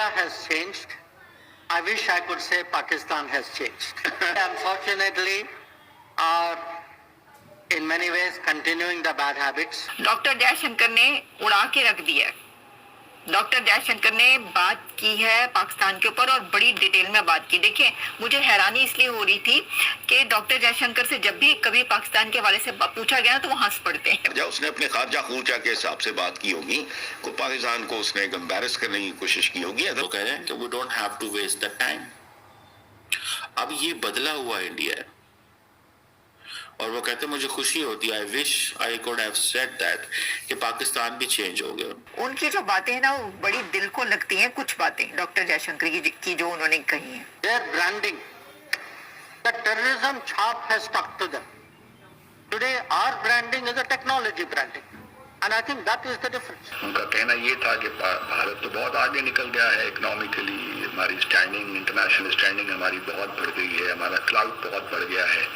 India has changed. I wish I could say Pakistan has changed. Unfortunately, are in many ways continuing the bad habits. Doctor Jaishankar ने उड़ा के रख दिया है। Doctor Jaishankar ने बात की है पाकिस्तान के ऊपर और बड़ी डिटेल में बात की। देखिए, मुझे हैरानी इसलिए हो रही थी कि डॉक्टर जयशंकर से जब भी कभी पाकिस्तान के हवाले से पूछा गया तो वो हंस पड़ते हैं। जब उसने अपने खारजा खूरजा के हिसाब से बात की होगी, को पाकिस्तान को उसने एम्बैरस करने की कोशिश की होगी। वो कह रहे हैं कि we don't have to waste the time. अब ये बदला हुआ इंडिया है और वो कहते हैं मुझे खुशी होती है, I wish I could have said that, कि पाकिस्तान भी चेंज हो गया। उनकी जो बातें हैं ना वो बड़ी दिल को लगती हैं। कुछ बातें डॉक्टर जयशंकर की जो उन्होंने कही हैं, Their branding, the terrorism chop has stuck to them. Today, our branding is a technology branding, and I think that is the difference. उनका कहना ये था कि भारत तो बहुत आगे निकल गया है इकोनॉमिकली, हमारी स्टैंडिंग, इंटरनेशनल स्टैंडिंग हमारी बहुत बढ़ गई है, हमारा क्लाउड बहुत बढ़ गया है,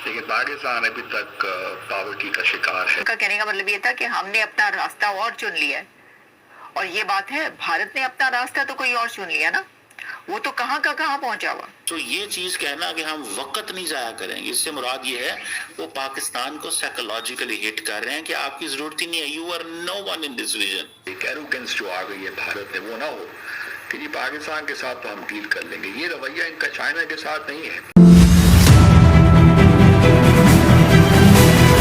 लेकिन पाकिस्तान अभी तक पॉवर्टी का शिकार है। उनका कहने का मतलब ये था कि हमने अपना रास्ता और चुन लिया है। और ये बात है, भारत ने अपना रास्ता तो कोई और चुन लिया ना, वो तो कहाँ का कहाँ पहुंचा हुआ। तो ये चीज कहना कि हम वक्त नहीं जाया करेंगे, इससे मुराद ये है वो पाकिस्तान को साइकोलॉजिकली हिट कर रहे हैं कि आपकी जरूरत ही नहीं है, you are no one in this region. एक एरोगेंस जो आ गई है भारत में, वो ना हो कि जी पाकिस्तान के साथ तो हम डील कर लेंगे। ये रवैया इनका चाइना के साथ नहीं है।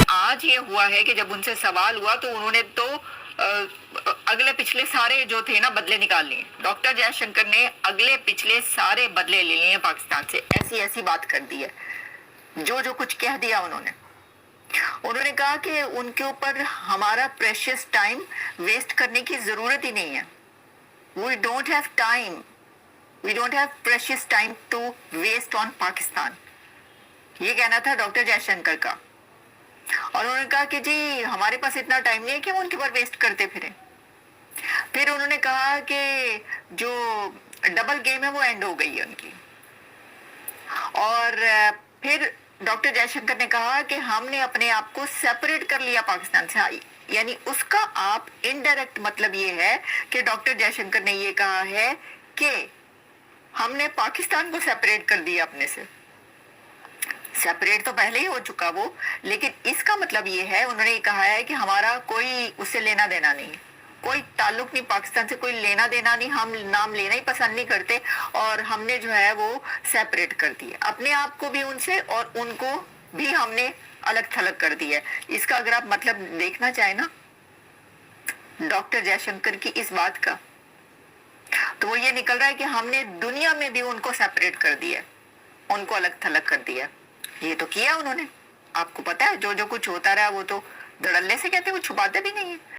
आज ये हुआ है कि जब उनसे सवाल हुआ तो उन्होंने तो अगले पिछले सारे जो थे ना बदले निकाल लिए। डॉक्टर जयशंकर ने अगले पिछले सारे बदले ले लिए पाकिस्तान से। ऐसी ऐसी बात कर दी है, जो कुछ कह दिया उन्होंने कहा कि उनके ऊपर हमारा प्रेशियस टाइम वेस्ट करने की जरूरत ही नहीं है। We don't have time, we don't have precious time to waste on Pakistan. ये कहना था डॉक्टर जयशंकर का। और उन्होंने कहा कि जी हमारे पास इतना टाइम नहीं है कि हम उनके ऊपर वेस्ट करते फिरें। फिर उन्होंने कहा कि जो डबल गेम है वो एंड हो गई है उनकी। और फिर डॉक्टर जयशंकर ने कहा कि हमने अपने आप को सेपरेट कर लिया पाकिस्तान से। यानी उसका आप इनडायरेक्ट मतलब ये है कि डॉक्टर जयशंकर ने ये कहा है कि हमने पाकिस्तान को सेपरेट कर दिया अपने से। सेपरेट तो पहले ही हो चुका वो, लेकिन इसका मतलब ये है, उन्होंने कहा है कि हमारा कोई उससे लेना देना नहीं, कोई ताल्लुक नहीं पाकिस्तान से, कोई लेना देना नहीं, हम नाम लेना ही पसंद नहीं करते और हमने जो है वो सेपरेट कर दिया अपने आप को भी उनसे और उनको भी हमने अलग थलग कर दिया। इसका अगर आप मतलब देखना चाहें ना डॉक्टर जयशंकर की इस बात का, तो वो ये निकल रहा है कि हमने दुनिया में भी उनको सेपरेट कर दिया, उनको अलग थलग कर दिया। ये तो किया उन्होंने। आपको पता है जो कुछ होता रहा वो तो धड़ल्ले से कहते, वो छुपाते भी नहीं है।